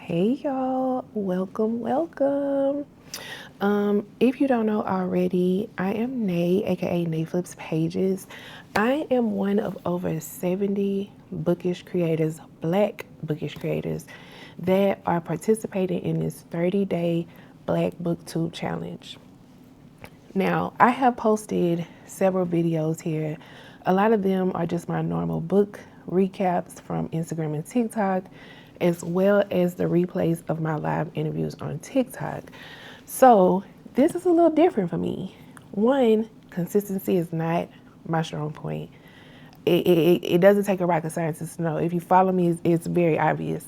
Hey y'all, welcome. If you don't know already, I am Nay, aka Nay Flips Pages. I am one of over 70 bookish creators, Black bookish creators, that are participating in this 30-day Black BookTube challenge. Now, I have posted several videos here. A lot of them are just my normal book recaps from Instagram and TikTok, as well as the replays of my live interviews on TikTok. So, this is a little different for me. One, consistency is not my strong point. It doesn't take a rocket scientist to know. If you follow me, it's very obvious.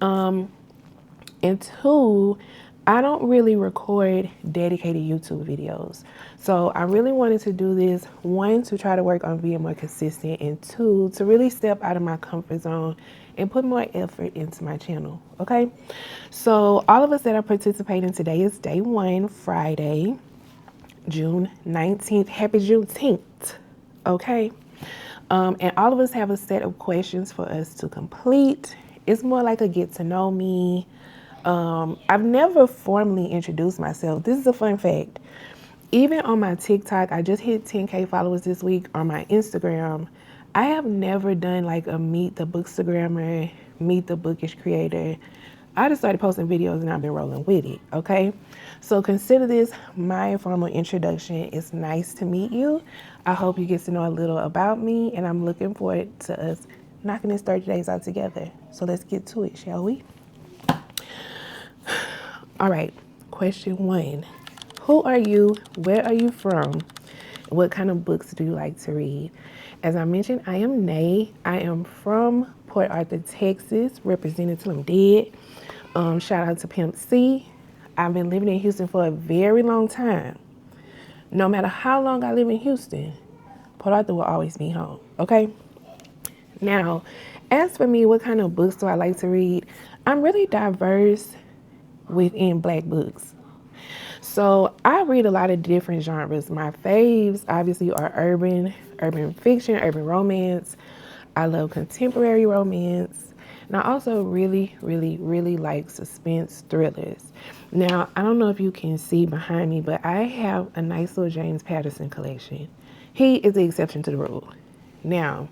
And two, I don't really record dedicated YouTube videos. So I really wanted to do this, one, to try to work on being more consistent, and two, to really step out of my comfort zone and put more effort into my channel, okay? So all of us that are participating today is day one, Friday, June 19th. Happy Juneteenth, okay? And all of us have a set of questions for us to complete. It's more like a get to know me. I've never formally introduced myself. This is a fun fact. Even on my TikTok, I just hit 10K followers this week. On my Instagram, I have never done like a meet the bookstagrammer, meet the bookish creator. I just started posting videos and I've been rolling with it, okay? So consider this my informal introduction. It's nice to meet you. I hope you get to know a little about me, and I'm looking forward to us knocking this 30 days out together. So let's get to it, shall we? All right, question one. Who are you? Where are you from? What kind of books do you like to read? As I mentioned, I am Nay. I am from Port Arthur, Texas, representing till I'm dead. Shout out to Pimp C. I've been living in Houston for a very long time. No matter how long I live in Houston, Port Arthur will always be home, okay? Now, as for me, what kind of books do I like to read? I'm really diverse within Black books. So I read a lot of different genres. My faves obviously are urban fiction, urban romance. I love contemporary romance. And I also really like suspense thrillers. Now, I don't know if you can see behind me, but I have a nice little James Patterson collection. He is the exception to the rule. Now,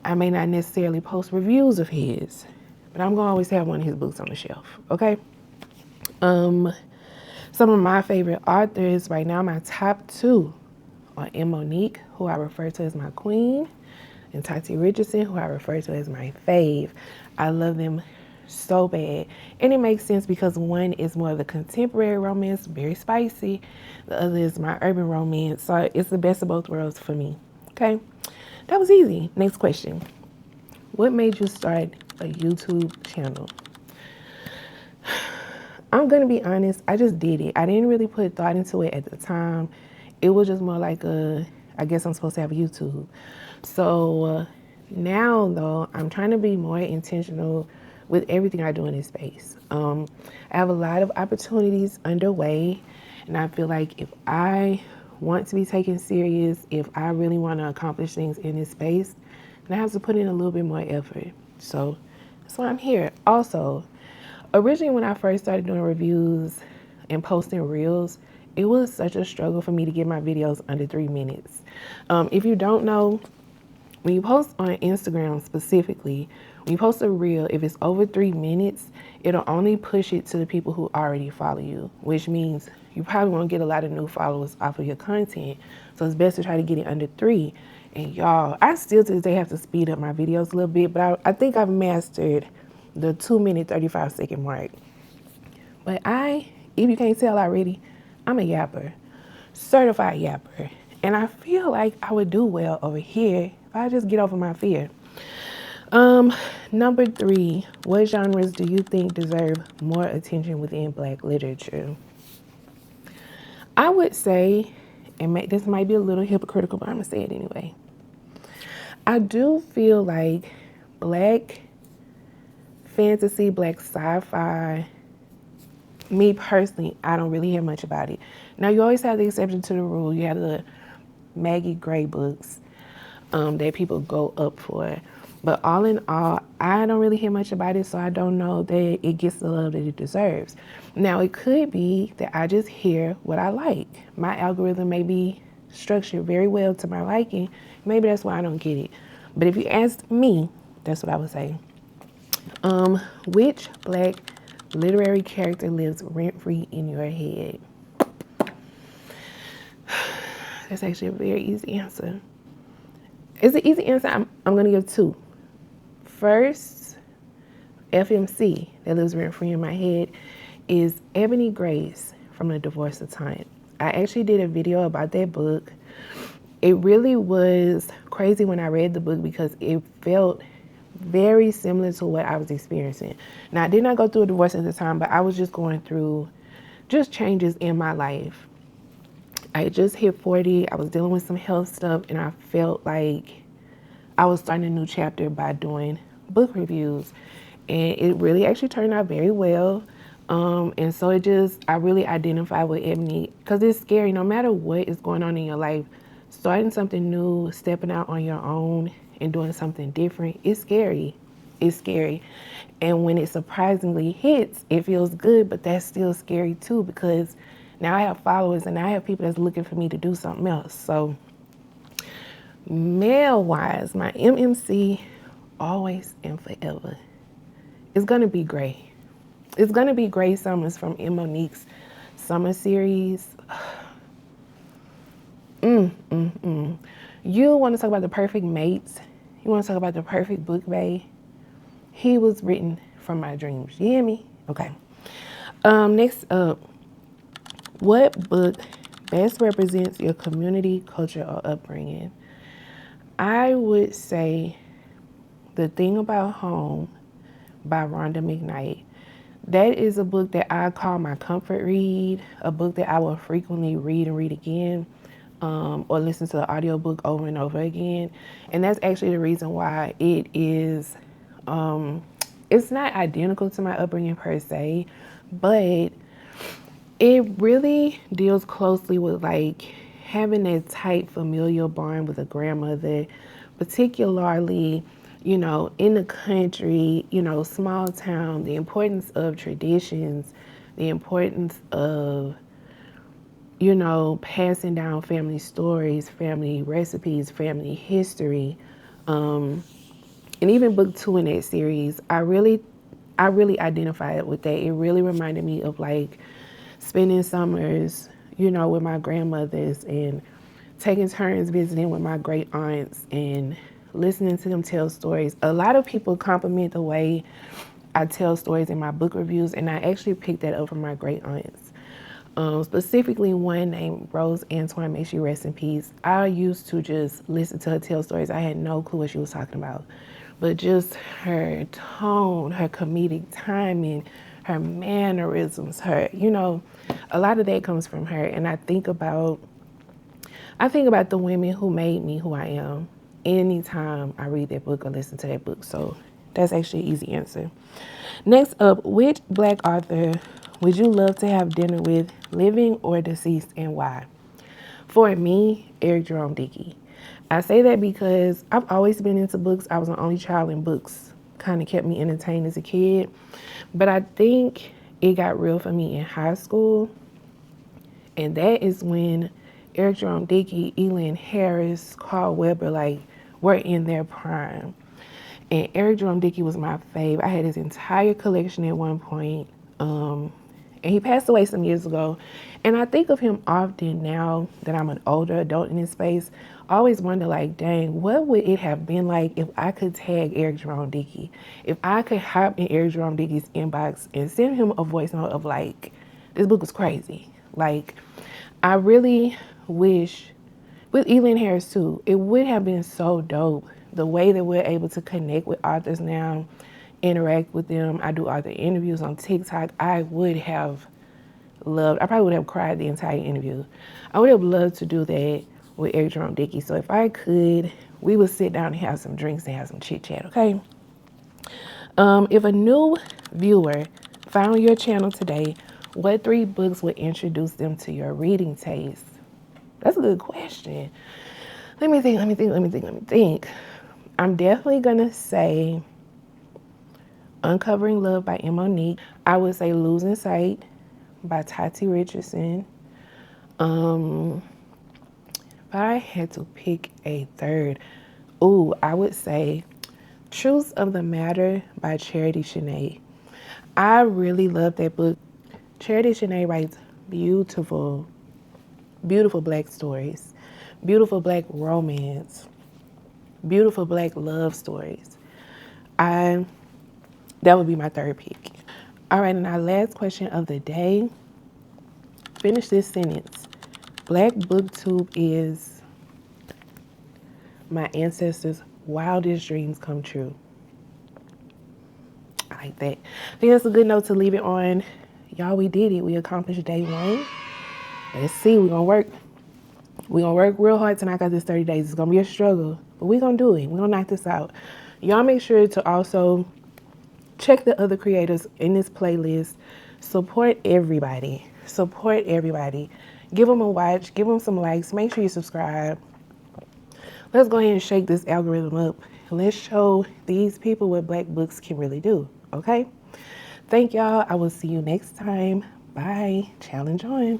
I may not necessarily post reviews of his, but I'm gonna always have one of his books on the shelf, okay? Some of my favorite authors right now, my top two are M. Monique, who I refer to as my queen, and Tati Richardson, who I refer to as my fave. I love them so bad. And it makes sense because one is more of the contemporary romance, very spicy. The other is my urban romance. So it's the best of both worlds for me. Okay? That was easy. Next question. What made you start a YouTube channel? I'm going to be honest, I just did it. I didn't really put thought into it at the time. It was just more like I guess I'm supposed to have a YouTube. So now, though, I'm trying to be more intentional with everything I do in this space. I have a lot of opportunities underway, and I feel like if I want to be taken serious, if I really want to accomplish things in this space, then I have to put in a little bit more effort. So that's why I'm here. Also, originally, when I first started doing reviews and posting reels, it was such a struggle for me to get my videos under 3 minutes. If you don't know, when you post on Instagram specifically, when you post a reel, if it's over 3 minutes, it'll only push it to the people who already follow you, which means you probably won't get a lot of new followers off of your content. So it's best to try to get it under 3. And y'all, I still to this day have to speed up my videos a little bit, but I think I've mastered the 2-minute, 35-second mark. But if you can't tell already, I'm a yapper, certified yapper. And I feel like I would do well over here if I just get over my fear. Number 3, what genres do you think deserve more attention within Black literature? I would say, and this might be a little hypocritical, but I'm gonna say it anyway. I do feel like Black fantasy, Black sci-fi, me personally, I don't really hear much about it. Now, you always have the exception to the rule. You have the Maggie Gray books that people go up for. But all in all, I don't really hear much about it, so I don't know that it gets the love that it deserves. Now, it could be that I just hear what I like. My algorithm may be structured very well to my liking. Maybe that's why I don't get it. But if you asked me, that's what I would say. Which Black literary character lives rent-free in your head? That's actually a very easy answer. It's an easy answer. I'm going to give two. First, FMC that lives rent-free in my head is Ebony Grace from The Divorce Attempt. I actually did a video about that book. It really was crazy when I read the book because it felt very similar to what I was experiencing. Now, I did not go through a divorce at the time, but I was just going through just changes in my life. I just hit 40. I was dealing with some health stuff, and I felt like I was starting a new chapter by doing book reviews. And it really actually turned out very well. And so I really identify with Ebony because it's scary. No matter what is going on in your life, starting something new, stepping out on your own and doing something different, it's scary. It's scary. And when it surprisingly hits, it feels good, but that's still scary too because now I have followers and I have people that's looking for me to do something else. So male-wise, my MMC always and forever is going to be Gray. It's going to be Gray Summers from M. Monique's summer series. You want to talk about the perfect mates? You want to talk about the perfect book bae? He was written from my dreams. You hear me? Okay. Next up, what book best represents your community, culture, or upbringing? I would say The Thing About Home by Rhonda McKnight. That is a book that I call my comfort read, a book that I will frequently read and read again, or listen to the audiobook over and over again. And that's actually the reason why it is, it's not identical to my upbringing per se, but it really deals closely with like having that tight familial bond with a grandmother, particularly, you know, in the country, you know, small town, the importance of traditions, the importance of, you know, passing down family stories, family recipes, family history. And even book 2 in that series, I really identified with that. It really reminded me of like spending summers, you know, with my grandmothers and taking turns visiting with my great aunts and listening to them tell stories. A lot of people compliment the way I tell stories in my book reviews, and I actually picked that up from my great aunts. Specifically one named Rose Antoine, may she rest in peace. I used to just listen to her tell stories. I had no clue what she was talking about. But just her tone, her comedic timing, her mannerisms, her, you know, a lot of that comes from her. And I think about the women who made me who I am anytime I read that book or listen to that book. So that's actually an easy answer. Next up, which Black author would you love to have dinner with, living or deceased, and why? For me, Eric Jerome Dickey. I say that because I've always been into books. I was an only child and books kind of kept me entertained as a kid. But I think it got real for me in high school. And that is when Eric Jerome Dickey, Elan Harris, Carl Weber, like, were in their prime. And Eric Jerome Dickey was my fave. I had his entire collection at one point. And he passed away some years ago. And I think of him often now that I'm an older adult in this space. I always wonder, like, dang, what would it have been like if I could tag Eric Jerome Dickey? If I could hop in Eric Jerome Dickey's inbox and send him a voice note of, like, this book was crazy. Like, I really wish, with Elan Harris too, it would have been so dope the way that we're able to connect with authors now, interact with them. I do author interviews on TikTok. I probably would have cried the entire interview. I would have loved to do that with Eric Jerome Dickey. So if I could, we would sit down and have some drinks and have some chit chat, okay? If a new viewer found your channel today, what 3 books would introduce them to your reading taste? That's a good question. Let me think. I'm definitely gonna say Uncovering Love by M. Monique. I would say Losing Sight by Tati Richardson. If I had to pick a third, I would say Truth of the Matter by Charity Shanae. I really love that book. Charity Shanae writes beautiful, beautiful Black stories, beautiful Black romance, beautiful Black love stories. That would be my third pick. All right, and our last question of the day. Finish this sentence. Black BookTube is my ancestors' wildest dreams come true. I like that. I think that's a good note to leave it on. Y'all, we did it. We accomplished day 1. Let's see. We're going to work. We're going to work real hard to knock out this 30 days. It's going to be a struggle, but we're going to do it. We're going to knock this out. Y'all make sure to also check the other creators in this playlist. Support everybody. Support everybody. Give them a watch. Give them some likes. Make sure you subscribe. Let's go ahead and shake this algorithm up. Let's show these people what Black books can really do, okay? Thank y'all. I will see you next time. Bye. Challenge on.